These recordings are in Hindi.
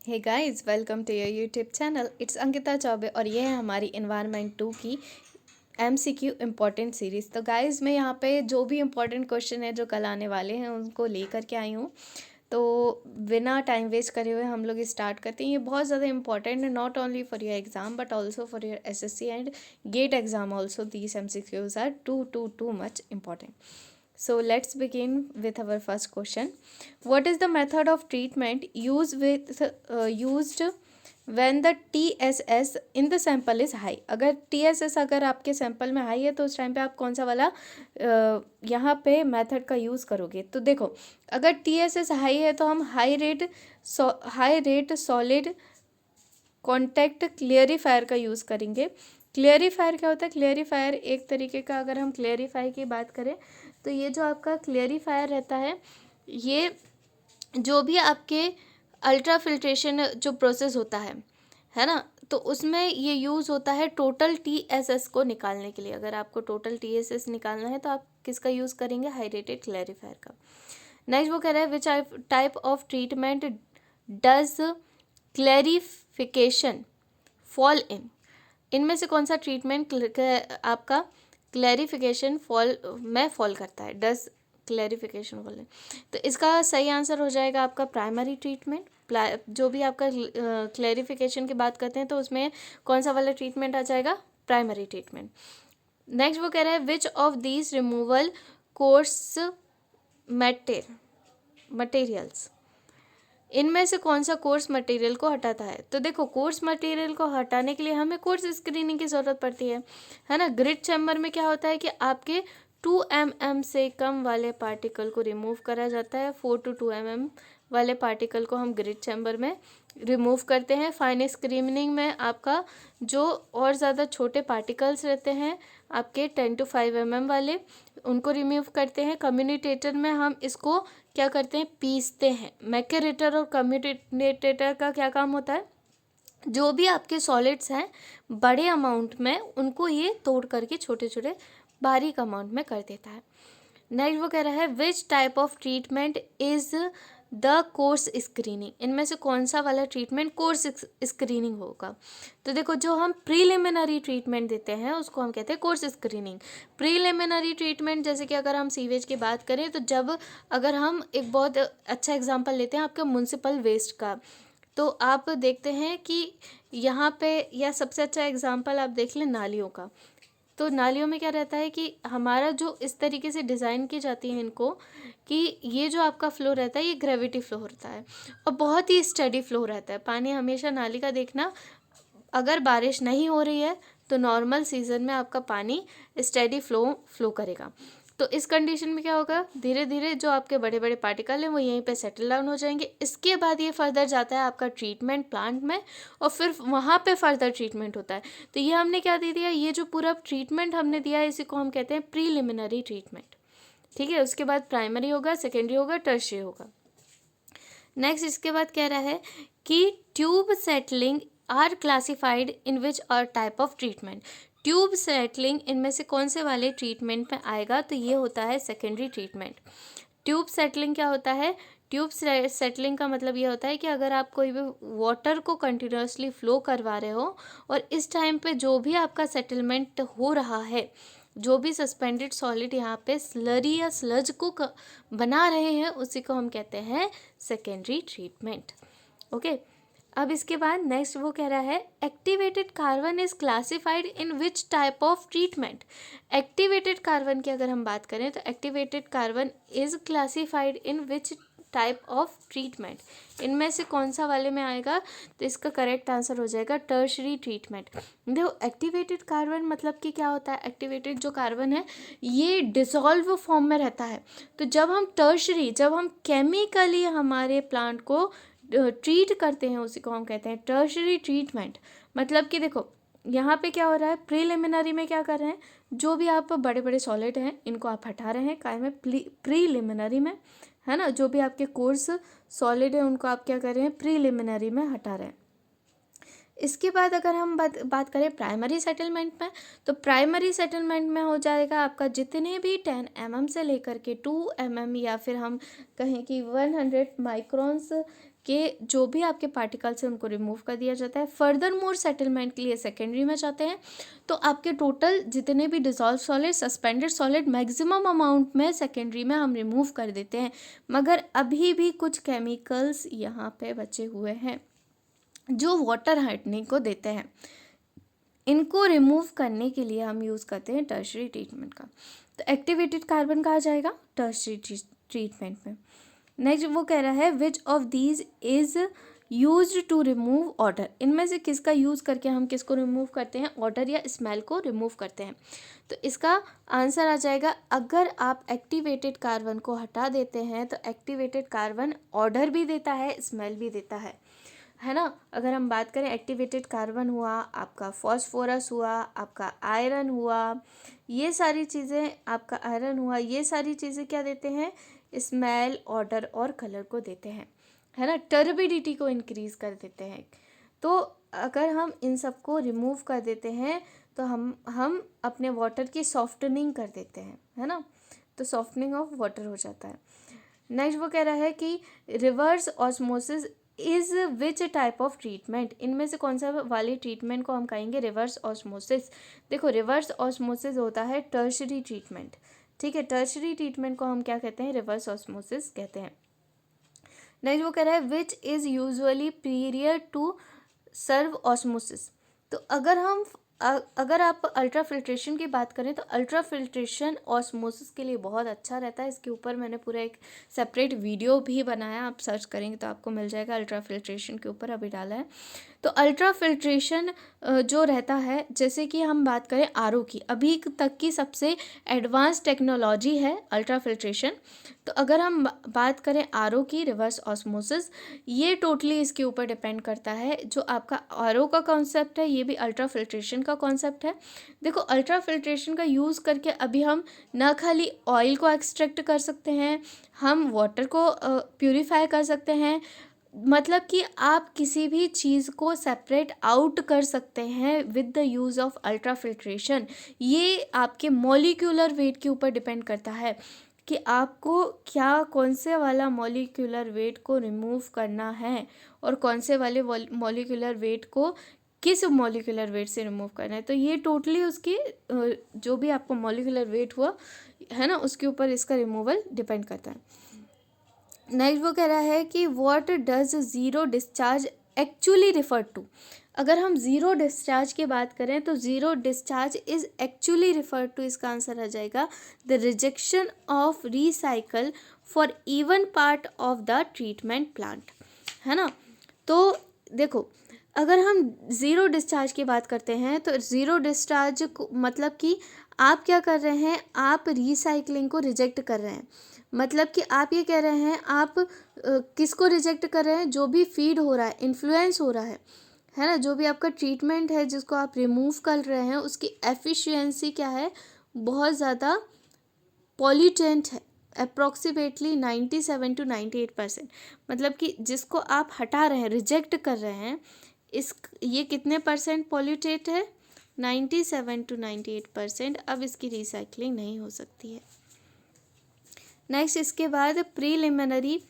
Hey guys, welcome to your YouTube channel. It's Ankita Choubey और ये है हमारी एनवायरनमेंट 2 की MCQ इम्पॉर्टेंट सीरीज़। तो गाइस, मैं यहाँ पे जो भी इम्पॉर्टेंट क्वेश्चन है जो कल आने वाले हैं उनको लेकर के आई हूँ। तो बिना टाइम वेस्ट करे हुए हम लोग स्टार्ट करते हैं। ये बहुत ज़्यादा इंपॉर्टेंट है, not only for your exam but also for your SSC and gate exam also. These MCQs are too much important. So let's begin with our first question. What is the method of treatment used when the TSS in the sample is high? अगर TSS अगर आपके सैंपल में हाई है तो उस टाइम पे आप कौन सा वाला यहाँ पे मेथड का यूज़ करोगे? तो देखो, अगर TSS हाई है तो हम हाई रेट सॉलिड कॉन्टैक्ट क्लियरिफायर का यूज़ करेंगे। क्लियरिफायर क्या होता है? क्लियरिफायर एक तरीके का, अगर हम क्लियरिफाई की बात करें तो ये जो आपका क्लियरिफायर रहता है, ये जो भी आपके अल्ट्रा फिल्ट्रेशन जो प्रोसेस होता है ना, तो उसमें ये यूज़ होता है टोटल TSS को निकालने के लिए। अगर आपको टोटल TSS निकालना है तो आप किसका यूज़ करेंगे? हाइड्रेटेड क्लियरिफायर का। नेक्स्ट वो कह रहा है which type of treatment does clarification fall in? इनमें से कौन सा ट्रीटमेंट आपका क्लैरिफिकेशन फॉल करता है? डज क्लैरिफिकेशन फॉल इन, तो इसका सही आंसर हो जाएगा आपका प्राइमरी ट्रीटमेंट। जो भी आपका क्लैरिफिकेशन की बात करते हैं तो उसमें कौन सा वाला ट्रीटमेंट आ जाएगा? Primary treatment. नेक्स्ट वो कह रहा है which of these removal course materials, इनमें से कौन सा कोर्स मटेरियल को हटाता है? तो देखो, कोर्स मटेरियल को हटाने के लिए हमें कोर्स स्क्रीनिंग की ज़रूरत पड़ती है ना। ग्रिड चैम्बर में क्या होता है कि आपके 2 mm से कम वाले पार्टिकल को रिमूव करा जाता है। 4 to 2 mm वाले पार्टिकल को हम ग्रिड चैम्बर में रिमूव करते हैं। फाइन स्क्रीनिंग में आपका जो और ज़्यादा छोटे पार्टिकल्स रहते हैं, आपके 10 to 5 mm वाले, उनको रिमूव करते हैं। कम्युनिटेटर में हम इसको क्या करते हैं? पीसते हैं। मैकेरेटर और कम्युनिटेटर का क्या काम होता है? जो भी आपके सॉलिड्स हैं बड़े अमाउंट में, उनको ये तोड़ करके छोटे छोटे बारीक अमाउंट में कर देता है। नेक्स्ट वो कह रहा है which type of treatment is the course screening? इनमें से कौन सा वाला ट्रीटमेंट कोर्स स्क्रीनिंग होगा? तो देखो, जो हम प्रीलिमिनरी ट्रीटमेंट देते हैं उसको हम कहते हैं कोर्स स्क्रीनिंग। प्रीलिमिनरी ट्रीटमेंट, जैसे कि अगर हम सीवेज की बात करें तो जब अगर हम एक बहुत अच्छा एग्जांपल लेते हैं आपके म्युनिसिपल वेस्ट का, तो आप देखते हैं कि यहाँ पे, या सबसे अच्छा एग्जांपल आप देख लें नालियों का। तो नालियों में क्या रहता है कि हमारा जो इस तरीके से डिज़ाइन की जाती है इनको, कि ये जो आपका फ्लो रहता है ये ग्रेविटी फ्लो होता है और बहुत ही स्टडी फ्लो रहता है। पानी हमेशा नाली का देखना, अगर बारिश नहीं हो रही है तो नॉर्मल सीजन में आपका पानी स्टडी फ्लो करेगा। तो इस कंडीशन में क्या होगा? धीरे धीरे जो आपके बड़े बड़े पार्टिकल हैं वो यहीं पे सेटल डाउन हो जाएंगे। इसके बाद ये फर्दर जाता है आपका ट्रीटमेंट प्लांट में और फिर वहाँ पे फर्दर ट्रीटमेंट होता है। तो ये हमने क्या दे दिया? ये जो पूरा ट्रीटमेंट हमने दिया है इसी को हम कहते हैं प्रीलिमिनरी ट्रीटमेंट। ठीक है, उसके बाद प्राइमरी होगा, सेकेंडरी होगा, टर्शियरी होगा। नेक्स्ट इसके बाद कह रहा है कि tube settling are classified in which are type of treatment? Tube settling इनमें से कौन से वाले ट्रीटमेंट में आएगा? तो ये होता है सेकेंडरी ट्रीटमेंट। ट्यूब सेटलिंग क्या होता है? ट्यूब सेटलिंग का मतलब ये होता है कि अगर आप कोई भी वाटर को कंटिन्यूसली फ्लो करवा रहे हो और इस टाइम पे जो भी आपका सेटलमेंट हो रहा है, जो भी सस्पेंडेड सॉलिड यहाँ पे स्लरी या स्लज को बना रहे हैं, उसी को हम कहते हैं सेकेंडरी ट्रीटमेंट। ओके, अब इसके बाद नेक्स्ट वो कह रहा है activated carbon is classified in which type of treatment? Activated carbon की अगर हम बात करें तो activated carbon is classified in which type of treatment? इनमें से कौन सा वाले में आएगा? तो इसका करेक्ट आंसर हो जाएगा टर्शरी ट्रीटमेंट। देखो, एक्टिवेटेड कार्बन मतलब कि क्या होता है? एक्टिवेटेड जो कार्बन है ये डिसॉल्व फॉर्म में रहता है। तो जब हम टर्शरी, जब हम केमिकली हमारे प्लांट को ट्रीट करते हैं, उसी को हम कहते हैं टर्शरी ट्रीटमेंट। मतलब कि देखो, यहाँ पे क्या हो रहा है? प्रीलिमिनरी में क्या कर रहे हैं? जो भी आप बड़े बड़े सॉलिड हैं इनको आप हटा रहे हैं, काय में? प्रीलिमिनरी में, है ना। जो भी आपके कोर्स सॉलिड है उनको आप क्या कर रहे हैं? प्रीलिमिनरी में हटा रहे हैं। इसके बाद अगर हम बात करें प्राइमरी सेटलमेंट में, तो प्राइमरी सेटलमेंट में हो जाएगा आपका जितने भी 10 mm से लेकर के 2 mm या फिर हम कहें कि 100 माइक्रोन्स कि जो भी आपके पार्टिकल्स हैं उनको रिमूव कर दिया जाता है। फर्दर मोर सेटलमेंट के लिए सेकेंडरी में जाते हैं, तो आपके टोटल जितने भी dissolve solid, suspended solid, maximum amount में सेकेंडरी में हम रिमूव कर देते हैं। मगर अभी भी कुछ केमिकल्स यहाँ पे बचे हुए हैं जो वाटर हार्डनिंग को देते हैं। इनको रिमूव करने के लिए हम यूज़ करते हैं टर्शरी ट्रीटमेंट का। तो एक्टिवेटेड कार्बन कहा जाएगा टर्शरी ट्रीटमेंट में। नेक्स्ट वो कह रहा है which of these is used to remove odour. इनमें से किसका यूज़ करके हम किसको रिमूव करते हैं, ऑडर या स्मेल को रिमूव करते हैं। तो इसका आंसर आ जाएगा, अगर आप एक्टिवेटेड कार्बन को हटा देते हैं तो एक्टिवेटेड कार्बन ऑडर भी देता है, स्मेल भी देता है ना। अगर हम बात करें एक्टिवेटेड कार्बन हुआ, आपका फॉस्फोरस हुआ, आपका आयरन हुआ, ये सारी चीज़ें, आपका आयरन हुआ, ये सारी चीज़ें क्या देते हैं, स्मेल, ऑडर और कलर को देते हैं, है ना। टर्बिडिटी को इंक्रीज़ कर देते हैं। तो अगर हम इन सब को रिमूव कर देते हैं तो हम अपने वाटर की सॉफ्टनिंग कर देते हैं, है ना। तो सॉफ्टनिंग ऑफ वाटर हो जाता है। नेक्स्ट वो कह रहा है कि reverse osmosis is which type of treatment. इनमें से कौन सा वाली ट्रीटमेंट को हम कहेंगे रिवर्स ऑस्मोसिस। देखो रिवर्स ऑस्मोसिस होता है टर्शरी ट्रीटमेंट, ठीक है। टर्शरी ट्रीटमेंट को हम क्या कहते हैं, रिवर्स ऑस्मोसिस कहते हैं। नेक्स्ट वो कह रहा है which is usually period to serve osmosis. तो अगर आप अल्ट्रा फिल्ट्रेशन की बात करें तो अल्ट्रा फिल्ट्रेशन ऑस्मोसिस के लिए बहुत अच्छा रहता है। इसके ऊपर मैंने पूरा एक सेपरेट वीडियो भी बनाया, आप सर्च करेंगे तो आपको मिल जाएगा, अल्ट्रा फिल्ट्रेशन के ऊपर अभी डाला है। तो अल्ट्रा फिल्ट्रेशन जो रहता है, जैसे कि हम बात करें आरओ की, अभी तक की सबसे एडवांस टेक्नोलॉजी है अल्ट्रा फिल्ट्रेशन। तो अगर हम बात करें आरओ की, रिवर्स ऑस्मोसिस, ये टोटली इसके ऊपर डिपेंड करता है। जो आपका आरओ का कॉन्सेप्ट है, ये भी अल्ट्रा फिल्ट्रेशन का कॉन्सेप्ट है। देखो अल्ट्रा फिल्ट्रेशन का यूज़ करके अभी हम ना खाली ऑयल को एक्सट्रैक्ट कर सकते हैं, हम वाटर को प्यूरिफाई कर सकते हैं, मतलब कि आप किसी भी चीज़ को सेपरेट आउट कर सकते हैं with the use of ultra filtration. ये आपके मॉलिक्यूलर वेट के ऊपर डिपेंड करता है कि आपको क्या, कौन से वाला मॉलिक्यूलर वेट को रिमूव करना है और कौन से वाले मॉलिक्यूलर वेट को किस मॉलिक्यूलर वेट से रिमूव करना है। तो ये टोटली उसकी जो भी आपको मॉलिक्यूलर वेट हुआ है ना, उसके ऊपर इसका रिमूवल डिपेंड करता है। नेक्स्ट वो कह रहा है कि what does zero discharge actually refer to. अगर हम ज़ीरो डिस्चार्ज की बात करें तो zero discharge is actually refer to, इसका आंसर आ जाएगा the rejection of recycle for even part of the treatment plant, है ना। तो देखो अगर हम ज़ीरो डिस्चार्ज की बात करते हैं तो ज़ीरो डिस्चार्ज मतलब कि आप क्या कर रहे हैं, आप रिसाइकलिंग को रिजेक्ट कर रहे हैं। मतलब कि आप ये कह रहे हैं, आप किसको रिजेक्ट कर रहे हैं, जो भी फीड हो रहा है, इन्फ्लुएंस हो रहा है ना, जो भी आपका ट्रीटमेंट है जिसको आप रिमूव कर रहे हैं, उसकी एफिशिएंसी क्या है, बहुत ज़्यादा पॉल्यूटेंट है, अप्रॉक्सीमेटली 97 to 98%। मतलब कि जिसको आप हटा रहे हैं, रिजेक्ट कर रहे हैं, ये कितने परसेंट पॉल्यूटेट है, 97 to 98%। अब इसकी रिसाइकलिंग नहीं हो सकती है। नेक्स्ट इसके बाद preliminary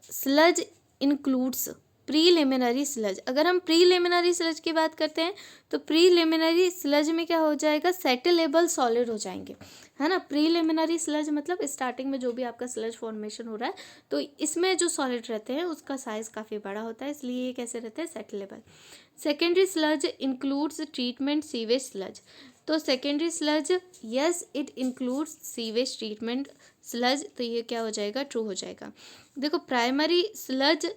sludge includes preliminary sludge. अगर हम प्रीलिमिनरी स्लज की बात करते हैं तो प्रीलिमिनरी स्लज में क्या हो जाएगा, सेटलेबल सॉलिड हो जाएंगे, है ना। प्रीलिमिनरी स्लज मतलब स्टार्टिंग में जो भी आपका स्लज फॉर्मेशन हो रहा है, तो इसमें जो सॉलिड रहते हैं उसका साइज़ काफ़ी बड़ा होता है, इसलिए ये कैसे रहते हैं, settleable. Secondary sludge includes treatment sewage sludge. तो secondary sludge, yes it includes sewage treatment sludge, तो ये क्या हो जाएगा, ट्रू हो जाएगा। देखो primary sludge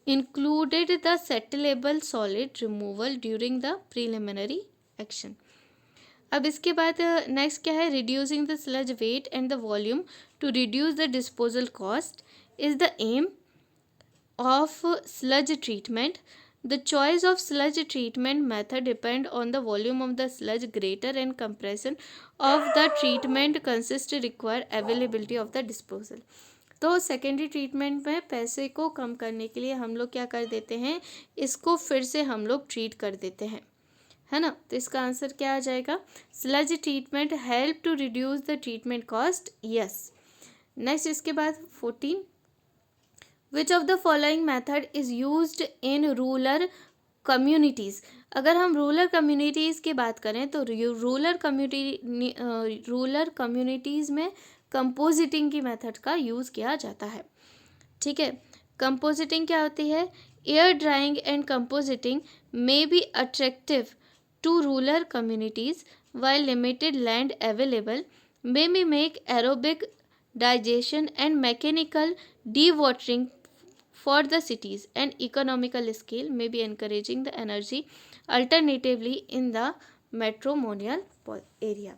included the settleable solid removal during the preliminary action। अब इसके बाद नेक्स्ट क्या है, reducing the sludge weight and the volume to reduce the disposal cost is the aim of sludge treatment। The choice of sludge treatment method depend on the volume of the sludge greater and compression of the treatment consist require availability of the disposal। तो सेकेंडरी ट्रीटमेंट में पैसे को कम करने के लिए हम लोग क्या कर देते हैं, इसको फिर से हम लोग ट्रीट कर देते हैं, है ना। तो इसका आंसर क्या आ जाएगा, sludge treatment help to reduce the treatment cost, yes. Next इसके बाद 14 which of the following method is used in rural communities. अगर हम रूरल कम्युनिटीज़ की बात करें तो रूरल कम्युनिटीज़ में कंपोजिटिंग की मेथड का यूज़ किया जाता है। ठीक है, कंपोजिटिंग क्या होती है? Air drying and composting may be attractive to rural communities while limited land available may make aerobic digestion and mechanical dewatering for the cities and economical scale may be encouraging the energy alternatively in the matrimonial area।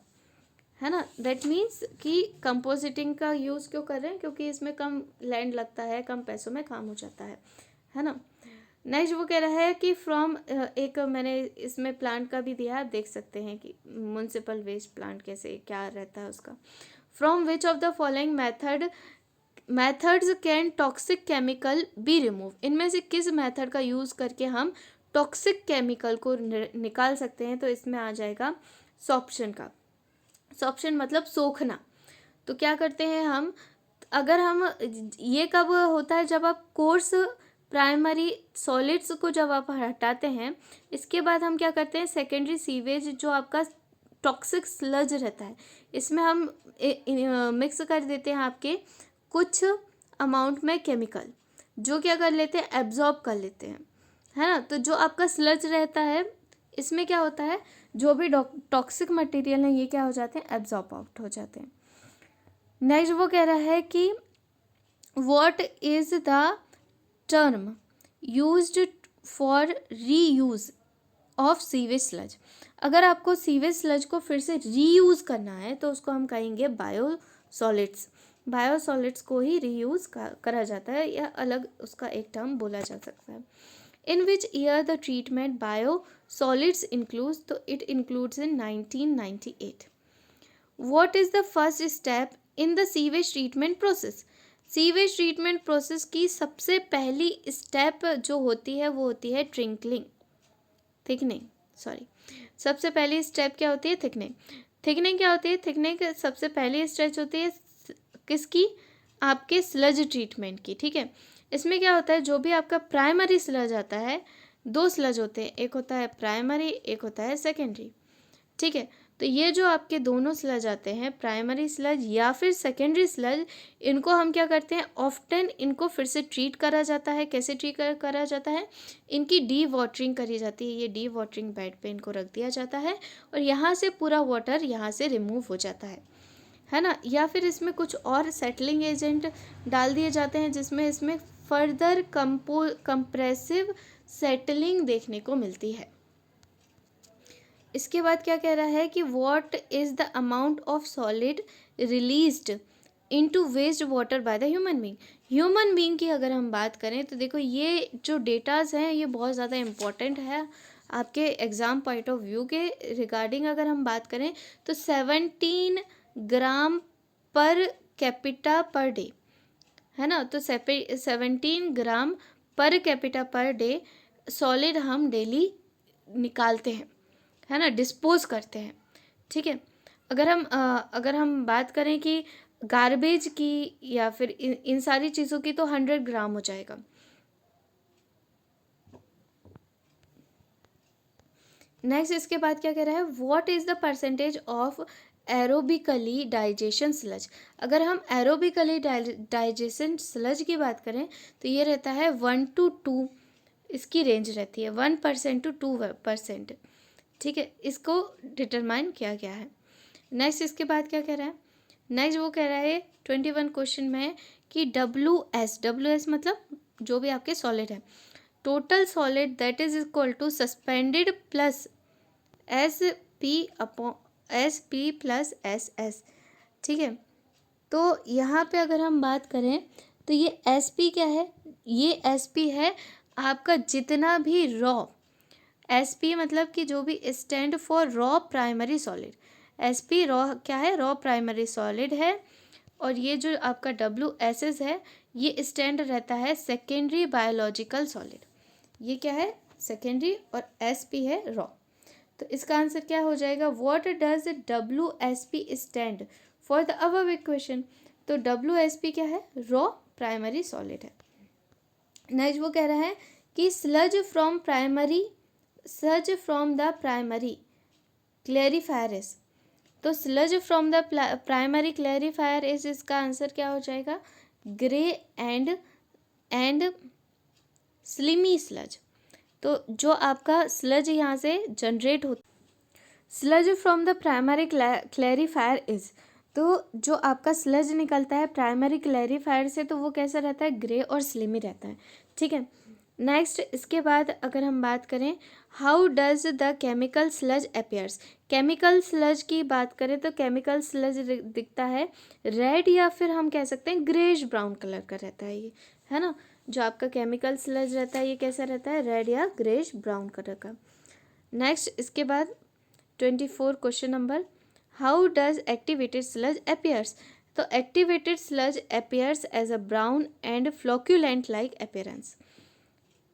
है ना, दैट मीन्स कि कंपोजिटिंग का यूज़ क्यों कर रहे हैं? क्योंकि इसमें कम लैंड लगता है, कम पैसों में काम हो जाता है ना। नेक्स्ट वो कह रहा है कि फ्रॉम एक मैंने इसमें प्लांट का भी दिया है, आप देख सकते हैं कि म्युनिसिपल वेस्ट प्लांट कैसे क्या रहता है उसका। From which of the following methods can toxic chemical be remove. इनमें से किस मेथड का यूज़ करके हम टॉक्सिक केमिकल को निकाल सकते हैं? तो इसमें आ जाएगा सॉर्प्शन का। सॉर्प्शन मतलब सोखना। तो क्या करते हैं हम, अगर हम ये कब होता है? जब आप कोर्स प्राइमरी सॉलिड्स को जब आप हटाते हैं, इसके बाद हम क्या करते हैं? सेकेंडरी सीवेज जो आपका टॉक्सिक स्लज रहता है, इसमें हम मिक्स कर देते हैं आपके कुछ अमाउंट में केमिकल, जो क्या कर लेते हैं? एब्जॉर्ब कर लेते हैं, है ना। तो जो आपका स्लज रहता है, इसमें क्या होता है? जो भी टॉक्सिक मटेरियल है, ये क्या हो जाते हैं? एब्जॉर्ब आउट हो जाते हैं। नेक्स्ट वो कह रहा है कि what is the term used for reuse of sewage sludge. अगर आपको सीवेज स्लज को फिर से रीयूज करना है तो उसको हम कहेंगे बायोसॉलिड्स। बायोसॉलिड्स को ही रीयूज करा जाता है, या अलग उसका एक टर्म बोला जा सकता है। In which year the treatment biosolids includes? तो it includes in 1998। What is the first step in the sewage treatment process? Sewage treatment process की सबसे पहली स्टेप जो होती है वो होती है थिकनिंग। सबसे पहली स्टेप क्या होती है? थिकनिंग क्या होती है? थिकनिंग सबसे पहली स्टेज होती है किसकी? आपके स्लज ट्रीटमेंट की। ठीक है, इसमें क्या होता है? जो भी आपका प्राइमरी स्लज आता है, दो स्लज होते हैं, एक होता है प्राइमरी, एक होता है सेकेंडरी। ठीक है, तो ये जो आपके दोनों स्लज आते हैं, प्राइमरी स्लज या फिर सेकेंडरी स्लज, इनको हम क्या करते हैं? ऑफ्टन इनको फिर से ट्रीट करा जाता है। कैसे ट्रीट करा जाता है? इनकी डी वाटरिंग करी जाती है। ये डी वाटरिंग बेड पे इनको रख दिया जाता है और यहाँ से पूरा वाटर यहाँ से रिमूव हो जाता है ना। या फिर इसमें कुछ और सेटलिंग एजेंट डाल दिए जाते हैं, जिसमें इसमें फर्दर कंप्रेसिव सेटलिंग देखने को मिलती है। इसके बाद क्या कह रहा है कि what is the amount of solid released into waste water by the human being. Human being की अगर हम बात करें तो देखो, ये जो डेटाज हैं ये बहुत ज़्यादा इम्पॉर्टेंट है आपके एग्ज़ाम पॉइंट ऑफ व्यू के रिगार्डिंग। अगर हम बात करें तो 17 ग्राम पर कैपिटा पर डे, है ना। तो 17 ग्राम per capita per day solid हम डेली निकालते हैं, है ना, डिस्पोज करते हैं। ठीक है, अगर हम बात करें कि गार्बेज की या फिर इन सारी चीज़ों की, तो 100 ग्राम हो जाएगा। नेक्स्ट इसके बाद क्या कह रहा है? What is the percentage of aerobically digestion sludge. अगर हम एरोबिकली डाइजेशन स्लज की बात करें तो ये रहता है 1 to 2, इसकी रेंज रहती है 1% to 2%। ठीक है, इसको डिटरमाइन किया गया है। नेक्स्ट इसके बाद क्या कह रहा है? नेक्स्ट वो कह रहा है 21 क्वेश्चन में कि WS मतलब जो भी आपके सॉलिड है, total solid that is equal to suspended plus SP plus SS। ठीक है, तो यहाँ पे अगर हम बात करें तो ये SP क्या है? ये SP है आपका जितना भी रॉ, SP मतलब कि जो भी stand for raw primary solid. SP raw क्या है? रॉ प्राइमरी सॉलिड है। और ये जो आपका WSS है, ये स्टैंड रहता है सेकेंडरी बायोलॉजिकल सॉलिड। ये क्या है? सेकेंडरी, और SP है रॉ। तो इसका आंसर क्या हो जाएगा? What does WSP stand for the above equation. तो WSP क्या है? रॉ प्राइमरी सॉलिड है। नेक्स्ट वो कह रहा है कि sludge from the primary clarifier is, तो sludge from the primary clarifier is, इसका आंसर क्या हो जाएगा? Grey and slimy sludge. तो जो आपका स्लज यहाँ से जनरेट होता, sludge from the primary clarifier is, तो जो आपका स्लज निकलता है प्राइमरी क्लेरिफायर से, तो वो कैसा रहता है? ग्रे और स्लिमी रहता है। ठीक है। नेक्स्ट इसके बाद अगर हम बात करें, how does the chemical sludge appears, chemical sludge की बात करें तो केमिकल स्लज दिखता है रेड या फिर हम कह सकते हैं ग्रेश ब्राउन कलर का रहता है ये, है ना। जो आपका केमिकल स्लज रहता है ये कैसा रहता है? रेड या ग्रेश ब्राउन कलर का। नेक्स्ट इसके बाद 24 question number, how does activated sludge appears, तो activated sludge appears as a brown and flocculent like appearance.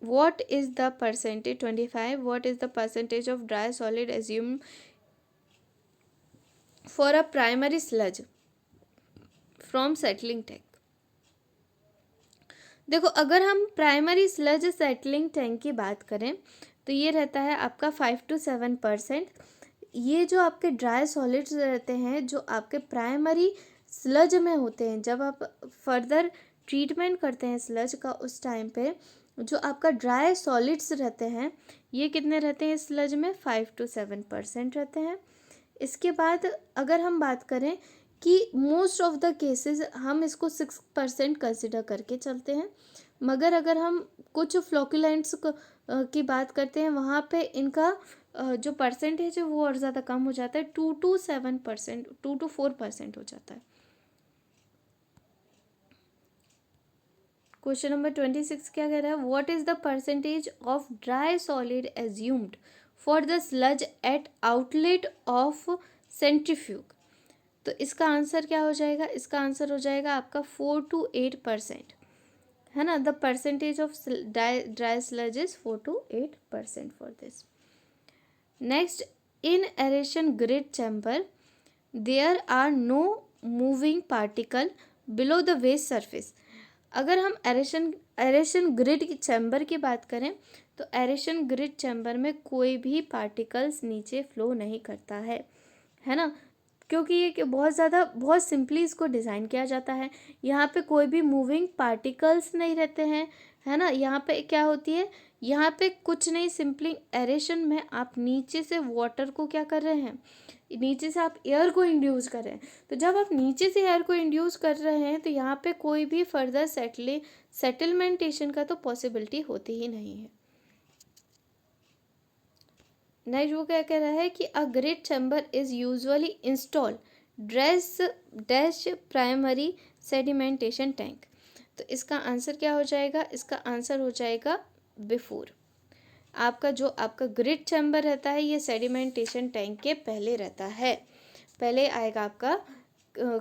What is the percentage? 25. What is the percentage of dry solid assumed for a primary sludge from settling tank? देखो अगर हम प्राइमरी स्लज सेटलिंग टैंक की बात करें तो ये रहता है आपका 5 to 7%। ये जो आपके ड्राई सॉलिड्स रहते हैं जो आपके प्राइमरी स्लज में होते हैं, जब आप फर्दर ट्रीटमेंट करते हैं स्लज का उस टाइम पे जो आपका ड्राई सॉलिड्स रहते हैं ये कितने रहते हैं स्लज में? 5 to 7% रहते हैं। इसके बाद अगर हम बात करें कि मोस्ट ऑफ द केसेस हम इसको 6% कंसिडर करके चलते हैं, मगर अगर हम कुछ फ्लोकुलेंट्स की बात करते हैं वहाँ पे इनका जो परसेंटेज है वो और ज़्यादा कम हो जाता है, 2 to 7%, 2 to 4% हो जाता है। क्वेश्चन नंबर 26 क्या कह रहा है? What is the percentage of dry solid assumed for the sludge eight outlet of centrifuge, तो इसका आंसर क्या हो जाएगा? इसका आंसर हो जाएगा आपका 4 to 8%, है ना। The percentage of dry sludge is 4 to 8% for this. Next, in aeration grid chamber there are no moving particle below the waste surface. अगर हम एरेशन ग्रिड चैम्बर की बात करें तो एरेशन ग्रिड चैम्बर में कोई भी पार्टिकल्स नीचे फ्लो नहीं करता है ना, क्योंकि ये बहुत सिंपली इसको डिज़ाइन किया जाता है। यहाँ पे कोई भी मूविंग पार्टिकल्स नहीं रहते हैं, है ना। यहाँ पे क्या होती है, यहाँ पे कुछ नहीं, सिंपली एरेशन में आप नीचे से वाटर को क्या कर रहे हैं, नीचे से आप एयर को इंड्यूस कर रहे हैं। तो जब आप नीचे से एयर को इंड्यूस कर रहे हैं तो यहाँ पे कोई भी फर्दर सेटलमेंटेशन का तो पॉसिबिलिटी होती ही नहीं है। नेक्स्ट वो क्या कह रहा है कि अ grid chamber is usually install dash primary sedimentation tank, तो इसका आंसर क्या हो जाएगा? इसका आंसर हो जाएगा बिफोर। आपका ग्रिड चैम्बर रहता है ये सेडिमेंटेशन टैंक के पहले रहता है। पहले आएगा आपका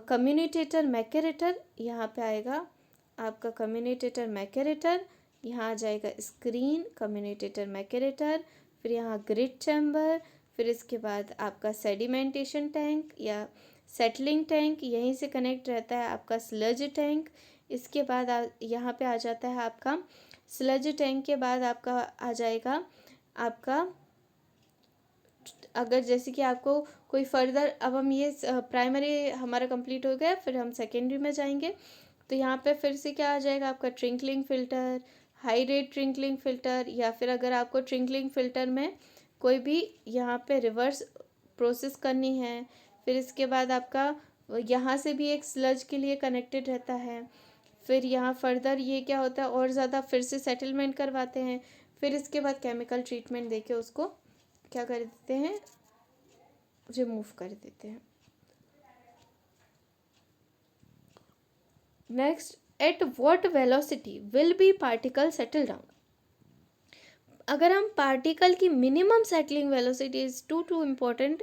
कम्युनिटेटर मैकेरेटर, यहाँ पे आएगा आपका कम्युनिटेटर मैकेरेटर, यहाँ आ जाएगा स्क्रीन कम्युनिटेटर मैकेरेटर, फिर यहाँ ग्रिड चैम्बर, फिर इसके बाद आपका सेडिमेंटेशन टैंक या सेटलिंग टैंक, यहीं से कनेक्ट रहता है आपका स्लज टैंक। इसके बाद यहाँ पे आ जाता है आपका स्लज टैंक के बाद आपका आ जाएगा आपका, अगर जैसे कि आपको कोई फर्दर, अब हम ये प्राइमरी हमारा कंप्लीट हो गया, फिर हम सेकेंडरी में जाएंगे तो यहाँ पे फिर से क्या आ जाएगा आपका ट्रिंकलिंग फ़िल्टर, हाई रेट ट्रिंकलिंग फ़िल्टर, या फिर अगर आपको ट्रिंकलिंग फ़िल्टर में कोई भी यहाँ पे रिवर्स प्रोसेस करनी है, फिर इसके बाद आपका यहाँ से भी एक स्लज के लिए कनेक्टेड रहता है, फिर यहाँ फर्दर ये क्या होता है और ज़्यादा फिर से सेटलमेंट करवाते हैं, फिर इसके बाद केमिकल ट्रीटमेंट देके उसको क्या कर देते हैं, रिमूव कर देते हैं। Next, at what velocity will be particle settle down. अगर हम पार्टिकल की minimum settling velocity is too important,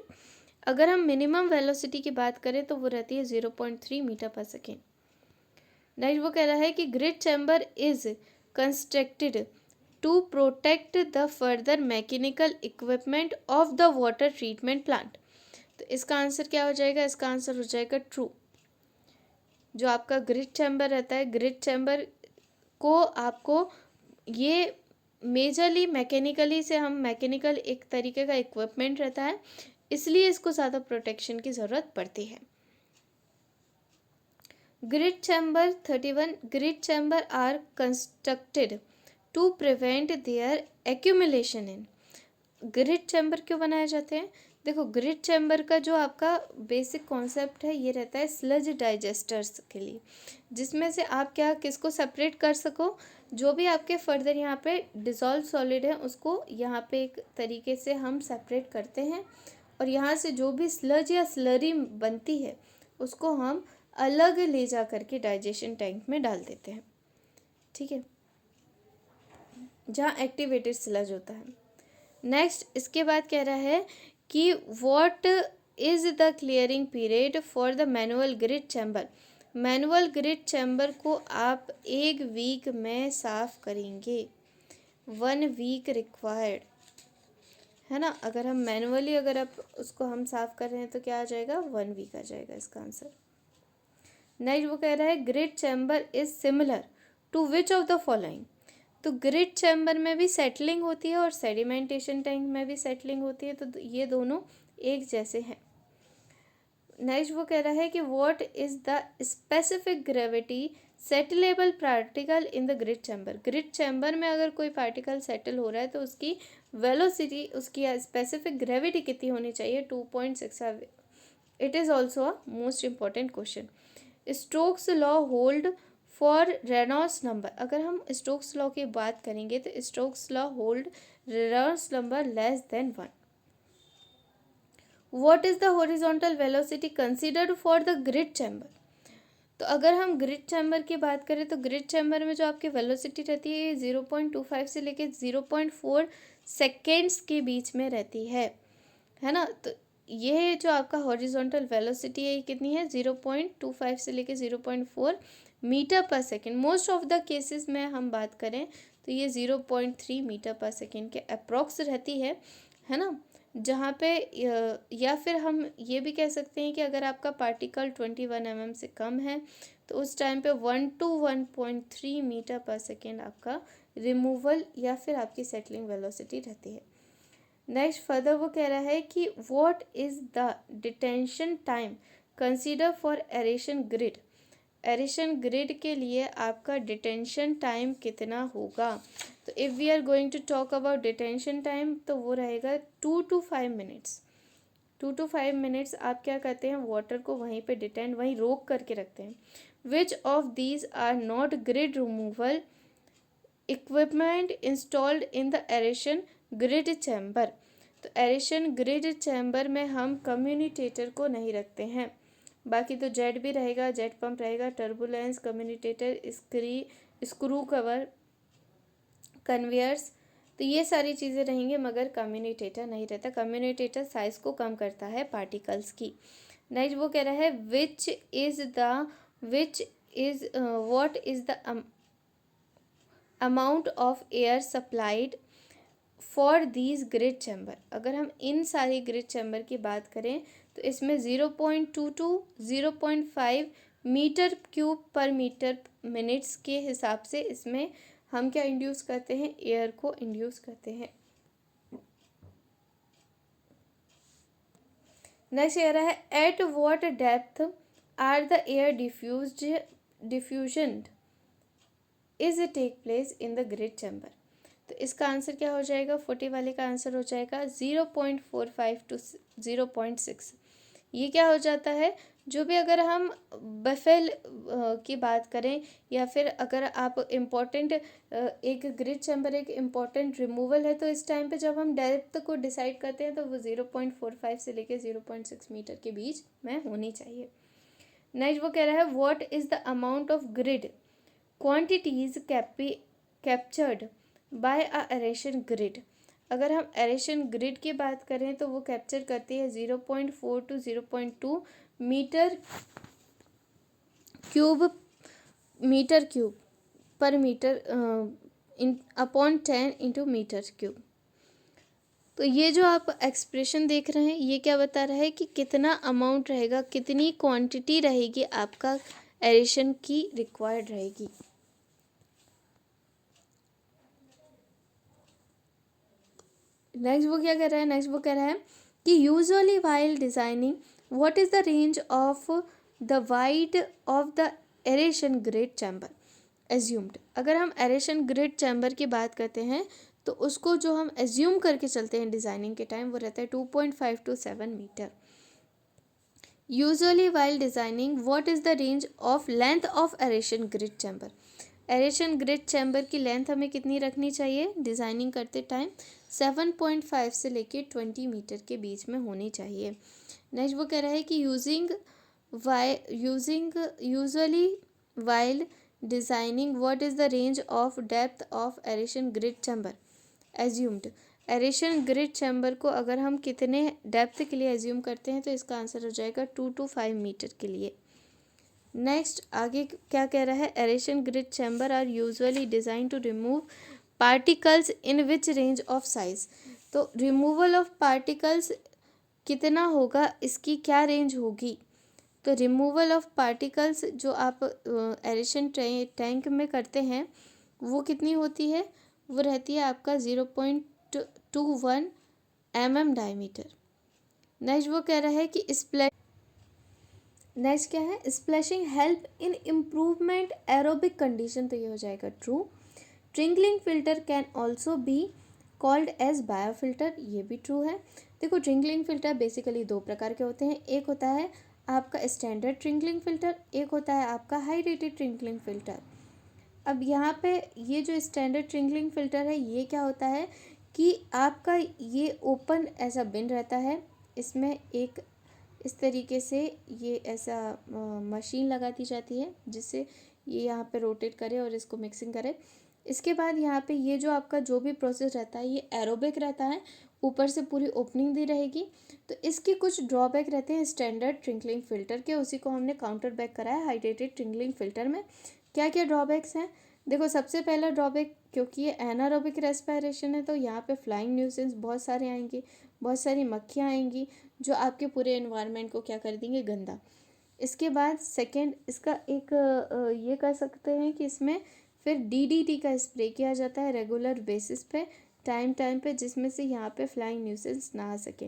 अगर हम मिनिमम वेलोसिटी की बात करें तो वो रहती है 0.3 मीटर पर सेकेंड। नेक्स्ट वो कह रहा है कि grit chamber is constructed to protect the further mechanical equipment of the water treatment plant, तो इसका आंसर क्या हो जाएगा? इसका आंसर हो जाएगा ट्रू। जो आपका ग्रिड चैम्बर रहता है, ग्रिड चैम्बर को आपको ये मेजरली मैकेनिकली से हम मैकेनिकल एक तरीके का इक्विपमेंट रहता है, इसलिए इसको ज़्यादा प्रोटेक्शन की ज़रूरत पड़ती है। Grit chamber 31, grit chamber are constructed to prevent their accumulation in. Grit chamber क्यों बनाए जाते हैं? देखो, ग्रिड चैम्बर का जो आपका बेसिक कॉन्सेप्ट है ये रहता है स्लज डाइजेस्टर्स के लिए, जिसमें से आप क्या किसको सेपरेट कर सको, जो भी आपके फर्दर यहाँ पे डिसॉल्व सॉलिड है उसको यहाँ पे एक तरीके से हम सेपरेट करते हैं, और यहाँ से जो भी स्लज या स्लरी बनती है उसको हम अलग ले जा करके डाइजेशन टैंक में डाल देते हैं, ठीक है, जहाँ एक्टिवेटेड स्लज होता है। नेक्स्ट इसके बाद कह रहा है कि what is the clearing period for the manual grid chamber. Manual grid chamber को आप 1 वीक में साफ करेंगे, 1 वीक रिक्वायर्ड, है ना। अगर हम मैनुअली अगर आप उसको हम साफ कर रहे हैं तो क्या आ जाएगा, 1 वीक आ जाएगा इसका आंसर। नेक्स्ट वो कह रहा है grit chamber is similar to which of the following. तो ग्रिड चैम्बर में भी सेटलिंग होती है और सेडिमेंटेशन टैंक में भी सेटलिंग होती है, तो ये दोनों एक जैसे हैं। नेक्स्ट वो कह रहा है कि what is the specific gravity settleable particle in the grid chamber. Grit chamber में अगर कोई पार्टिकल सेटल हो रहा है तो उसकी वेलोसिटी, उसकी स्पेसिफिक ग्रेविटी कितनी होनी चाहिए, 2.6। It is also a most important question. Stokes law hold for Reynolds number. अगर हम स्टोक्स लॉ की बात करेंगे तो Stokes law hold Reynolds number less than 1। What is the horizontal velocity considered for the grid chamber. तो अगर हम ग्रिड चैम्बर की बात करें तो ग्रिड चैम्बर में जो आपकी वेलोसिटी रहती है 0.25 से लेके 0.4 सेकेंड्स के बीच में रहती है ना। तो ये जो आपका हॉरिजॉन्टल वेलोसिटी है ये कितनी है, 0.25 से लेके 0.4 मीटर पर second. Most of the cases में हम बात करें तो ये 0.3 मीटर पर सेकेंड के अप्रॉक्स रहती है ना। जहाँ पे या फिर हम ये भी कह सकते हैं कि अगर आपका पार्टिकल 21 mm से कम है तो उस टाइम पे 1 to 1.3 मीटर पर सेकेंड आपका रिमूवल या फिर आपकी सेटलिंग वेलोसिटी रहती है। नेक्स्ट फर्दर वो कह रहा है कि what is the detention time consider for aeration grit. Aeration grit के लिए आपका डिटेंशन टाइम कितना होगा। तो if we are going to talk about detention time तो वो रहेगा 2 to 5 मिनट्स। 2 to 5 मिनट्स आप क्या करते हैं, वाटर को वहीं पे डिटेन, वहीं रोक करके रखते हैं। Which of these are not grid removal equipment installed in the aeration grid chamber. तो एरेशन ग्रिड चैम्बर में हम कम्युनिटेटर को नहीं रखते हैं, बाकी तो जेट भी रहेगा, जेट पंप रहेगा, टर्बुलेंस, कम्युनिटेटर, स्क्रू कवर, कन्वेयर्स, तो ये सारी चीज़ें रहेंगे, मगर कम्युनिटेटर नहीं रहता। कम्युनिटेटर साइज को कम करता है पार्टिकल्स की। नेक्स्ट वो कह रहा है what is the amount of air supplied for these grid chamber. अगर हम इन सारी ग्रिड चैम्बर की बात करें तो इसमें 0.2 to 0.5 मीटर क्यूब पर मीटर मिनट्स के हिसाब से इसमें हम क्या इंड्यूस करते हैं, एयर को इंड्यूस करते हैं। नेक्स्ट कह रहा है at what depth are the air diffusion is take place in the grid chamber. तो इसका आंसर क्या हो जाएगा, 40 वाले का आंसर हो जाएगा 0.45 to 0.6। ये क्या हो जाता है, जो भी अगर हम बफेल की बात करें या फिर अगर आप इम्पोर्टेंट एक ग्रिड चैम्बर एक इम्पोर्टेंट रिमूवल है तो इस टाइम पे जब हम डेप्थ को डिसाइड करते हैं तो वो 0.45 से लेके 0.6 मीटर के बीच में होनी चाहिए। नेक्स्ट वो कह रहा है what is the amount of grid quantities captured by a aeration grid. अगर हम एरेशन ग्रिड की बात करें तो वो कैप्चर करती है 0.4 to 0.2 मीटर क्यूब पर metre upon 10 into metre cube. तो ये जो आप एक्सप्रेशन देख रहे हैं ये क्या बता रहा है कि कितना अमाउंट रहेगा, कितनी क्वांटिटी रहेगी आपका एरेशन की रिक्वायर्ड रहेगी। नेक्स्ट वो क्या कर रहा है, नेक्स्ट वो कह रहा है कि usually while designing what is the range of the wide of the aeration grid chamber assumed. अगर हम एरेशन ग्रिड चैम्बर की बात करते हैं तो उसको जो हम एज्यूम करके चलते हैं डिज़ाइनिंग के टाइम वो रहता है 2.5 to 7 metre. Usually while designing what is the range of length of aeration grid chamber. Aeration grid chamber की लेंथ हमें कितनी रखनी चाहिए डिज़ाइनिंग करते टाइम, 7.5 से लेके 20 मीटर के बीच में होनी चाहिए। नेक्स्ट वो कह रहा है कि usually while designing what is the range of depth of aeration grid chamber assumed. Aeration grid chamber को अगर हम कितने डेप्थ के लिए एज्यूम करते हैं तो इसका आंसर हो जाएगा 2 to 5 मीटर के लिए। नेक्स्ट आगे क्या कह रहा है, aeration grid chamber are usually design to remove particles in which range of size. तो रिमूवल ऑफ पार्टिकल्स कितना होगा, इसकी क्या रेंज होगी। तो रिमूवल ऑफ पार्टिकल्स जो आप एरेशन टैंक में करते हैं वो कितनी होती है, वो रहती है आपका 0.21 mm डायमीटर। नेक्स्ट वो कह रहा है कि नेक्स्ट क्या है, splashing help in improvement aerobic condition, तो ये हो जाएगा true. Trickling filter can also be called as biofilter, ये भी ट्रू है। देखो ट्रिंकलिंग फिल्टर बेसिकली दो प्रकार के होते हैं, एक होता है आपका स्टैंडर्ड ट्रिंकलिंग फिल्टर, एक होता है आपका हाई रेटेड ट्रिंकलिंग फिल्टर। अब यहाँ पे ये जो स्टैंडर्ड ट्रिंकलिंग फिल्टर है ये क्या होता है कि आपका ये ओपन ऐसा बिन रहता है, इसमें एक इस तरीके से ये ऐसा मशीन लगा दी जाती है जिससे ये यहाँ पे रोटेट करे और इसको मिक्सिंग करे। इसके बाद यहाँ पे ये जो आपका जो भी प्रोसेस रहता है ये एरोबिक रहता है, ऊपर से पूरी ओपनिंग दी रहेगी। तो इसके कुछ ड्रॉबैक रहते हैं स्टैंडर्ड ट्रिंकलिंग फिल्टर के, उसी को हमने काउंटर बैक करा है हाइड्रेटेड ट्रिंकलिंग फिल्टर में। क्या क्या ड्रॉबैक्स हैं, देखो सबसे पहला ड्रॉबैक, क्योंकि ये एनारोबिक रेस्पिरेशन है तो यहाँ पे फ्लाइंग न्यूसेंस बहुत सारे आएंगे, बहुत सारी मक्खियाँ आएंगी जो आपके पूरे एनवायरनमेंट को क्या कर देंगे, गंदा। इसके बाद सेकंड इसका एक ये कर सकते हैं कि इसमें फिर डीडीटी का स्प्रे किया जाता है रेगुलर बेसिस पे, टाइम टाइम पे, जिसमें से यहाँ पे फ्लाइंग न्यूसेंस ना आ सके।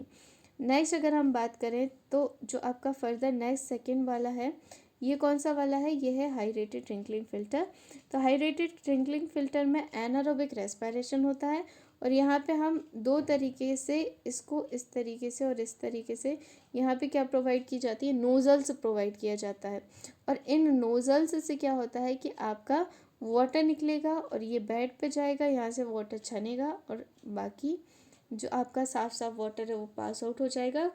नेक्स्ट अगर हम बात करें तो जो आपका फर्दर नेक्स्ट सेकंड वाला है ये कौन सा वाला है, ये है हाई रेटेड ट्रिंकलिंग फिल्टर। तो हाई रेटेड ट्रिंकलिंग फिल्टर में एनारोबिक रेस्पिरेशन होता है और यहाँ पे हम दो तरीके से इसको इस तरीके से और इस तरीके से यहाँ पे क्या प्रोवाइड की जाती है, नोज़ल्स प्रोवाइड किया जाता है। और इन नोज़ल्स से क्या होता है कि आपका वाटर निकलेगा और ये बेड पे जाएगा, यहाँ से वाटर छनेगा और बाकी जो आपका साफ़ साफ़ वाटर है वो पास आउट हो जाएगा,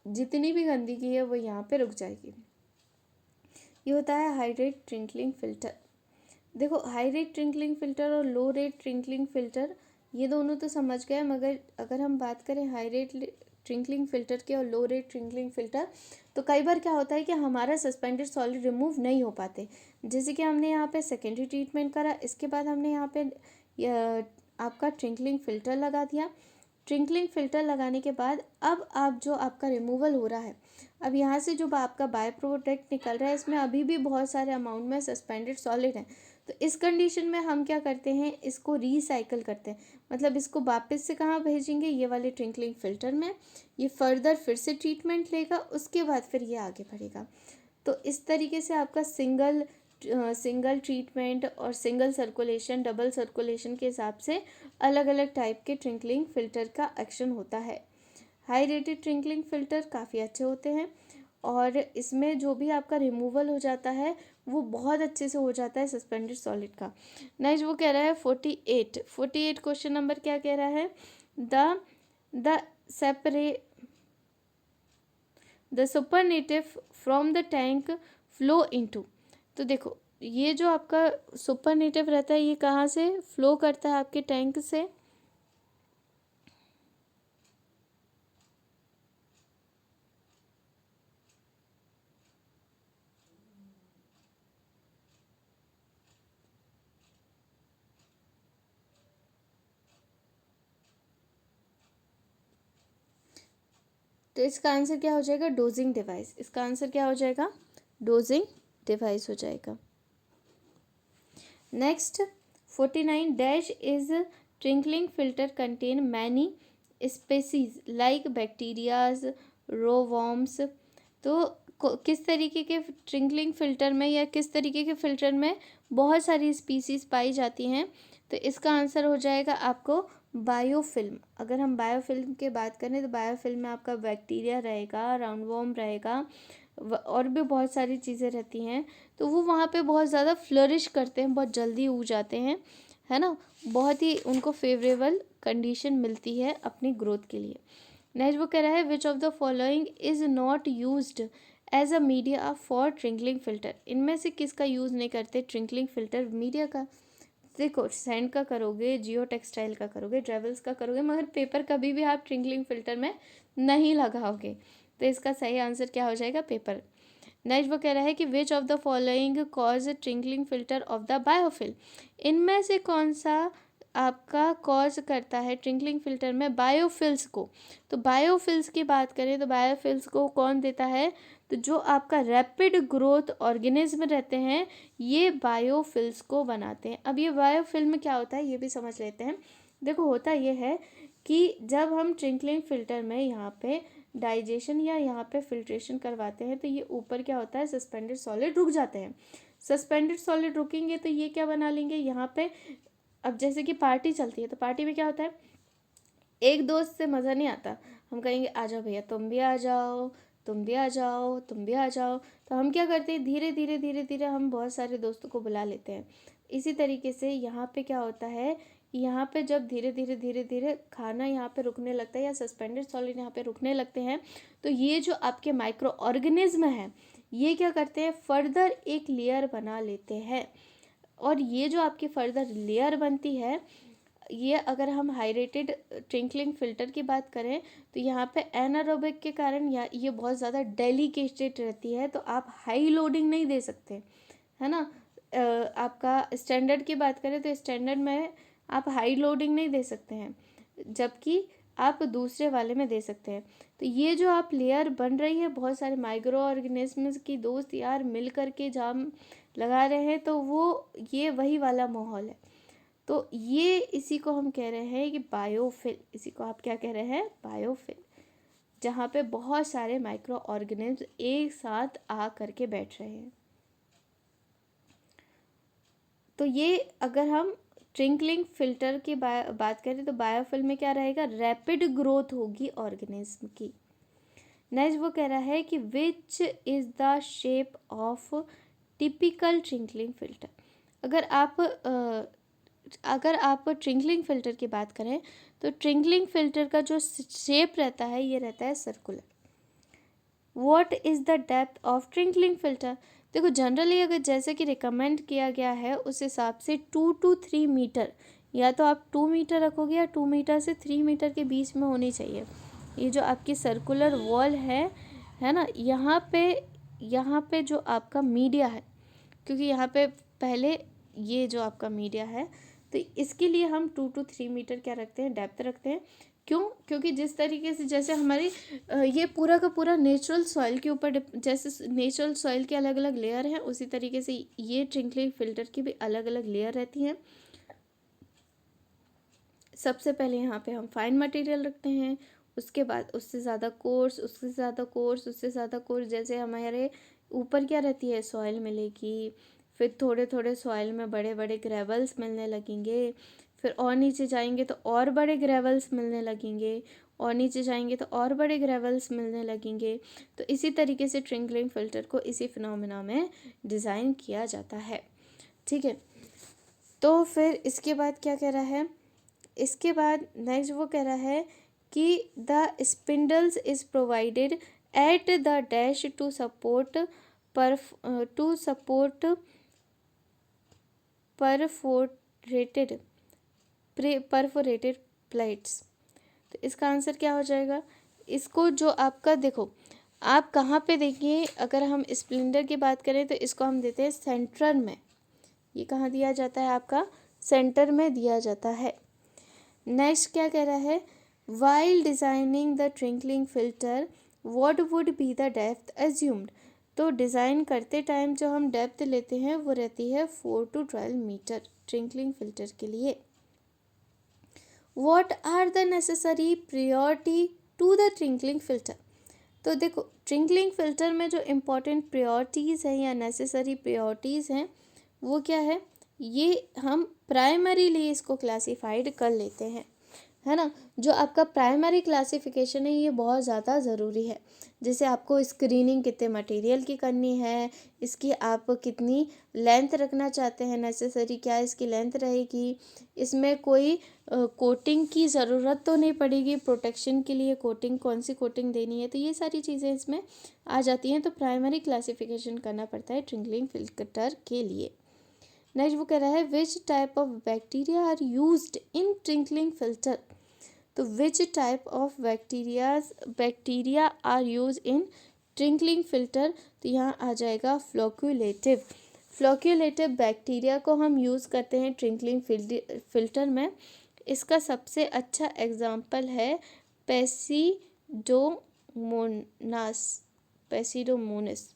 जितनी भी गंदगी है वो यहाँ पे रुक जाएगी। ये होता है हाई रेट ट्रिंकलिंग फ़िल्टर। देखो हाई रेट ट्रिंकलिंग फ़िल्टर और लो रेट ट्रिंकलिंग फ़िल्टर ये दोनों तो समझ गए, मगर अगर हम बात करें हाई रेट ट्रिंकलिंग फ़िल्टर के और लो रेट ट्रिंकलिंग फ़िल्टर, तो कई बार क्या होता है कि हमारा सस्पेंडेड सॉलिड रिमूव नहीं हो पाते। जैसे कि हमने यहाँ पे सेकेंडरी ट्रीटमेंट करा, इसके बाद हमने यहाँ पे आपका ट्रिंकलिंग फ़िल्टर लगा दिया। ट्रिंकलिंग फ़िल्टर लगाने के बाद अब आप जो आपका रिमूवल हो रहा है, अब यहाँ से जो आपका बाय प्रोडक्ट निकल रहा है इसमें अभी भी बहुत सारे अमाउंट में सस्पेंडेड सॉलिड हैं। तो इस कंडीशन में हम क्या करते हैं, इसको रीसाइकल करते हैं, मतलब इसको वापस से कहाँ भेजेंगे, ये वाले ट्रिंकलिंग फ़िल्टर में। ये फर्दर फिर से ट्रीटमेंट लेगा, उसके बाद फिर ये आगे बढ़ेगा। तो इस तरीके से आपका सिंगल ट्रीटमेंट और सिंगल सर्कुलेशन, डबल सर्कुलेशन के हिसाब से अलग अलग टाइप के ट्रिंकलिंग फ़िल्टर का एक्शन होता है। हाई रेटेड ट्रिंकलिंग फ़िल्टर काफ़ी अच्छे होते हैं और इसमें जो भी आपका रिमूवल हो जाता है वो बहुत अच्छे से हो जाता है सस्पेंडेड सॉलिड का। नेक्स्ट वो कह रहा है 48 क्वेश्चन नंबर क्या कह रहा है, the supernatant from the tank flow into. तो देखो ये जो आपका सुपरनेटिव रहता है ये कहाँ से फ्लो करता है, आपके टैंक से। तो इसका आंसर क्या हो जाएगा, डोजिंग डिवाइस। इसका आंसर क्या हो जाएगा, डोजिंग डिवाइस हो जाएगा। Next 49 dash is trickling filter contain many species like bacterias, row worms. तो किस तरीके के ट्रिंकलिंग फिल्टर में या किस तरीके के फिल्टर में बहुत सारी स्पीसीज पाई जाती हैं? तो इसका आंसर हो जाएगा आपको बायोफिल्म। अगर हम बायोफिल्म की बात करें तो बायोफिल्म में आपका बैक्टीरिया रहेगा, राउंड वॉर्म रहेगा, और भी बहुत सारी चीज़ें रहती हैं। तो वो वहाँ पे बहुत ज़्यादा फ्लरिश करते हैं, बहुत जल्दी उग जाते हैं, है ना। बहुत ही उनको फेवरेबल कंडीशन मिलती है अपनी ग्रोथ के लिए। नेक्स्ट वो कह रहा है which of the following is not used as a media for trickling filter. इनमें से किसका यूज़ नहीं करते ट्रिंकलिंग फिल्टर मीडिया का? देखो, सैंड का करोगे, जियो टेक्सटाइल का करोगे, ट्रेवल्स का करोगे, मगर पेपर कभी भी आप ट्रिंकलिंग फिल्टर में नहीं लगाओगे। तो इसका सही आंसर क्या हो जाएगा? पेपर। नेक्स्ट वो कह रहा है कि which of the following cause trickling filter of the biofilm. इनमें से कौन सा आपका कॉज करता है ट्रिंकलिंग फिल्टर में बायोफिल्स को? तो बायोफिल्स की बात करें तो बायोफिल्स को कौन देता है? तो जो आपका रैपिड ग्रोथ ऑर्गेनिज्म रहते हैं ये बायोफिल्स को बनाते हैं। अब ये बायोफिल्म क्या होता है ये भी समझ लेते हैं। देखो, होता ये है कि जब हम ट्रिंकलिंग फिल्टर में यहाँ पे डाइजेशन या यहाँ पे फिल्ट्रेशन करवाते हैं तो ये ऊपर क्या होता है, सस्पेंडेड सॉलिड रुक जाते हैं। सस्पेंडेड सॉलिड रुकेंगे तो ये क्या बना लेंगे यहाँ पे। अब जैसे कि पार्टी चलती है तो पार्टी में क्या होता है, एक दोस्त से मज़ा नहीं आता, हम कहेंगे आ जाओ भैया, तुम भी आ जाओ, तुम भी आ जाओ, तुम भी आ जाओ। तो हम क्या करते हैं, धीरे धीरे धीरे धीरे हम बहुत सारे दोस्तों को बुला लेते हैं। इसी तरीके से यहाँ पे क्या होता है, यहाँ पे जब धीरे धीरे धीरे धीरे खाना यहाँ पे रुकने लगता है या सस्पेंडेड सॉलिड यहाँ पे रुकने लगते हैं तो ये जो आपके माइक्रो ऑर्गेनिज्म हैं ये क्या करते हैं, फर्दर एक लेयर बना लेते हैं। और ये जो आपकी फर्दर लेयर बनती है, ये अगर हम हाइड्रेटेड ट्रिंकलिंग फिल्टर की बात करें तो यहाँ पे एनारोबिक के कारण या ये बहुत ज़्यादा डेलिकेटेड रहती है, तो आप हाई लोडिंग नहीं दे सकते, है ना। आपका स्टैंडर्ड की बात करें तो स्टैंडर्ड में आप हाई लोडिंग नहीं दे सकते हैं, जबकि आप दूसरे वाले में दे सकते हैं। तो ये जो आप लेयर बन रही है बहुत सारे माइक्रो ऑर्गेनिज्म्स की दोस्त यार मिल करके जाम लगा रहे हैं, तो वो ये वही वाला माहौल है। तो ये इसी को हम कह रहे हैं कि बायोफिल। इसी को आप क्या कह रहे हैं, बायोफिल, जहाँ पे बहुत सारे माइक्रो ऑर्गेनिज्म एक साथ आ करके बैठ रहे हैं। तो ये अगर हम ट्रिंकलिंग फिल्टर की बात करें तो बायोफिल में क्या रहेगा, रैपिड ग्रोथ होगी ऑर्गेनिज्म की। नेक्स्ट वो कह रहा है कि which is the shape of typical trickling filter. अगर आप ट्रिंकलिंग फिल्टर की बात करें तो ट्रिंकलिंग फिल्टर का जो शेप रहता है ये रहता है circular. What is the depth of trickling filter. देखो, जनरली अगर जैसे कि रिकमेंड किया गया है उस हिसाब से 2 to 3 मीटर, या तो आप 2 मीटर रखोगे या 2 मीटर से 3 मीटर के बीच में होनी चाहिए। ये जो आपकी सर्कुलर वॉल है ना, यहाँ पे जो आपका मीडिया है, क्योंकि यहाँ पे पहले ये जो आपका मीडिया है तो इसके लिए हम 2 to 3 मीटर क्या रखते हैं, डेप्थ रखते हैं। क्यों? क्योंकि जिस तरीके से जैसे हमारी ये पूरा का पूरा नेचुरल सॉइल के ऊपर जैसे नेचुरल सॉइल के अलग अलग लेयर हैं उसी तरीके से ये ट्रिंकलिंग फिल्टर की भी अलग अलग लेयर रहती हैं। सबसे पहले यहाँ पे हम फाइन मटेरियल रखते हैं, उसके बाद उससे ज़्यादा कोर्स, उससे ज़्यादा कोर्स, उससे ज़्यादा कोर्स, जैसे हमारे ऊपर क्या रहती है, सॉइल मिलेगी, फिर थोड़े थोड़े सॉइल में बड़े बड़े ग्रेवल्स मिलने लगेंगे, फिर और नीचे जाएंगे तो और बड़े ग्रेवल्स मिलने लगेंगे, और नीचे जाएंगे तो और बड़े ग्रेवल्स मिलने लगेंगे। तो इसी तरीके से ट्रिंकलिंग फिल्टर को इसी फिनोमेना में डिज़ाइन किया जाता है। ठीक है, तो फिर इसके बाद क्या कह रहा है, इसके बाद नेक्स्ट वो कह रहा है कि the spindles is provided at the dash to support perforated plates. तो इसका आंसर क्या हो जाएगा, इसको जो आपका देखो आप कहाँ पे देखिए, अगर हम स्प्लेंडर की बात करें तो इसको हम देते हैं सेंटर में। ये कहाँ दिया जाता है, आपका सेंटर में दिया जाता है। नेक्स्ट क्या कह रहा है, while designing the trickling filter what would be the depth assumed. तो डिज़ाइन करते टाइम जो हम डेप्थ लेते हैं वो रहती है 4 to 12 मीटर ट्रिंकलिंग फिल्टर के लिए। What are the necessary priority to the twinkling filter. तो देखो ट्विंकलिंग फिल्टर में जो इम्पोर्टेंट प्रायोरिटीज़ हैं या नेसेसरी प्रायोरिटीज़ हैं वो क्या है, ये हम प्राइमरीली इसको क्लासिफाइड कर लेते हैं, है ना। जो आपका प्राइमरी क्लासिफिकेशन है ये बहुत ज़्यादा ज़रूरी है। जैसे आपको स्क्रीनिंग कितने मटेरियल की करनी है, इसकी आप कितनी लेंथ रखना चाहते हैं, नेसेसरी क्या इसकी लेंथ रहेगी, इसमें कोई कोटिंग की ज़रूरत तो नहीं पड़ेगी, प्रोटेक्शन के लिए कोटिंग कौन सी कोटिंग देनी है, तो ये सारी चीज़ें इसमें आ जाती हैं। तो प्राइमरी क्लासिफिकेशन करना पड़ता है ट्विंकलिंग फिल्टर के लिए। नेक्स्ट वो कह रहा है which type of bacteria are used in twinkling filter. तो which type of bacteria are use in twinkling filter, तो यहाँ आ जाएगा फ्लोक्यूलेटिव बैक्टीरिया को हम यूज़ करते हैं ट्विंकलिंग फिल्टर में। इसका सबसे अच्छा एग्जाम्पल है पेसिडोमोनास,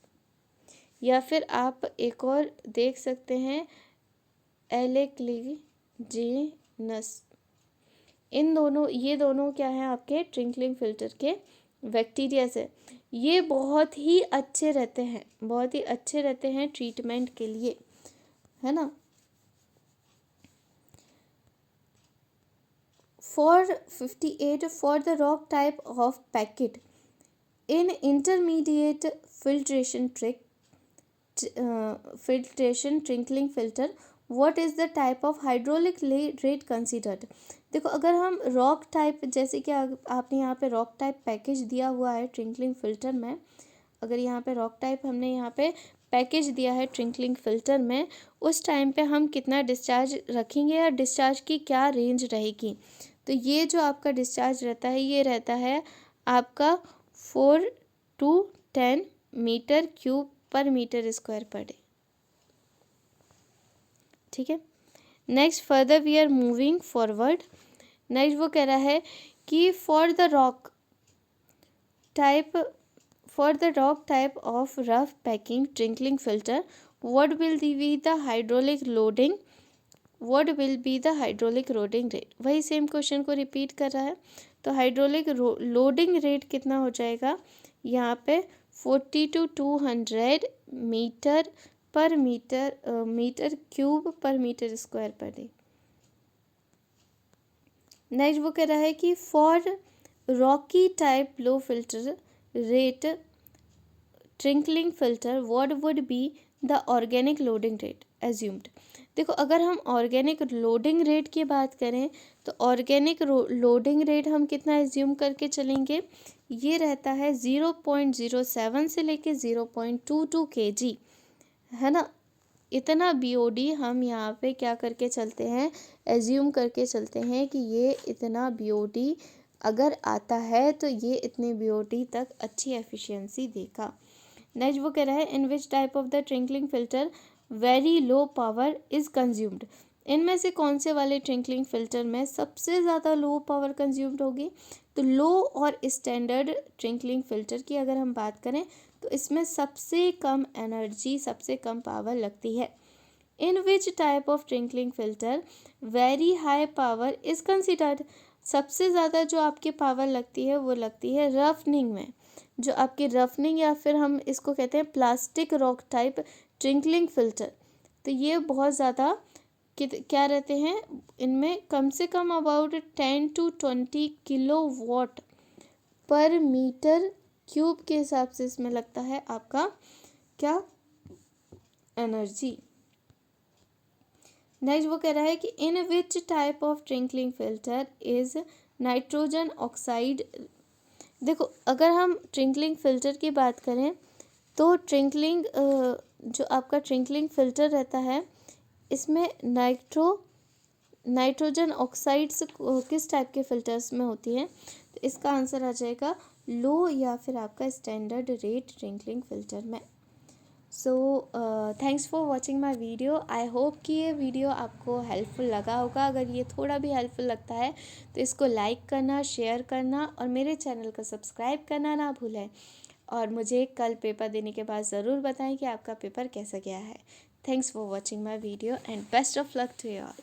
या फिर आप एक और देख सकते हैं एलेक्लिजीनस। ये दोनों क्या हैं आपके ट्विंकलिंग फिल्टर के बैक्टीरिया से। ये बहुत ही अच्छे रहते हैं ट्रीटमेंट के लिए, है ना। For 58 for the rock type of packet in intermediate filtration trickling filter, what is the type of hydraulic rate considered। देखो अगर हम रॉक टाइप, जैसे कि आपने यहाँ पे रॉक टाइप पैकेज दिया हुआ है ट्विंकलिंग फिल्टर में, अगर यहाँ पे रॉक टाइप हमने यहाँ पे पैकेज दिया है ट्विंकलिंग फिल्टर में, उस टाइम पे हम कितना डिस्चार्ज रखेंगे या डिस्चार्ज की क्या रेंज रहेगी। तो ये जो आपका डिस्चार्ज रहता है ये रहता है आपका 4 to 10 मीटर क्यूब पर मीटर स्क्वायर पर डे, ठीक है। Next further we are moving forward. Next वो कह रहा है कि for the rock type of rough packing twinkling filter what will be the hydraulic loading rate. वही सेम क्वेश्चन को रिपीट कर रहा है। तो हाइड्रोलिक लोडिंग रेट कितना हो जाएगा यहाँ पे 40 to 200 मीटर पर मीटर क्यूब पर मीटर स्क्वायर पर डे। नेक्स्ट वो कह रहा है कि for rocky type low filter rate twinkling filter what would be the organic loading rate assumed. देखो अगर हम ऑर्गेनिक लोडिंग रेट की बात करें तो ऑर्गेनिक लोडिंग रेट हम कितना एज्यूम करके चलेंगे, ये रहता है 0.07 से लेके 0.22 kg, है ना। इतना BOD हम यहाँ पे क्या करके चलते हैं, एज्यूम करके चलते हैं कि ये इतना BOD अगर आता है तो ये इतने BOD तक अच्छी एफिशिएंसी देगा। नेक्स्ट वो कह रहा है in which type of the twinkling filter very low power is consumed. इनमें से कौन से वाले ट्विंकलिंग फिल्टर में सबसे ज़्यादा लो पावर कंज्यूम्ड होगी। तो लो और स्टैंडर्ड ट्विंकलिंग फिल्टर की अगर हम बात करें तो इसमें सबसे कम एनर्जी, सबसे कम पावर लगती है। In which type of twinkling filter very high power is considered. सबसे ज़्यादा जो आपकी पावर लगती है वो लगती है रफनिंग में। जो आपकी रफनिंग या फिर हम इसको कहते हैं plastic rock type twinkling filter, तो ये बहुत ज़्यादा क्या रहते हैं, इनमें कम से कम अबाउट 10 to 20 किलोवाट पर मीटर क्यूब के हिसाब से इसमें लगता है आपका क्या, एनर्जी। नेक्स्ट वो कह रहा है कि in which type of twinkling filter is nitrogen oxide. देखो अगर हम ट्विंकलिंग फिल्टर की बात करें तो जो आपका ट्विंकलिंग फिल्टर रहता है इसमें नाइट्रोजन ऑक्साइड्स किस टाइप के फिल्टर्स में होती है, तो इसका आंसर आ जाएगा लो या फिर आपका स्टैंडर्ड रेट ट्विंकलिंग फिल्टर में। So thanks for watching my video. I hope कि ये वीडियो आपको हेल्पफुल लगा होगा। अगर ये थोड़ा भी हेल्पफुल लगता है तो इसको लाइक करना, शेयर करना और मेरे चैनल को सब्सक्राइब करना ना भूलें। और मुझे कल पेपर देने के बाद ज़रूर बताएं कि आपका पेपर कैसा गया है। Thanks for watching my video and best of luck to you all.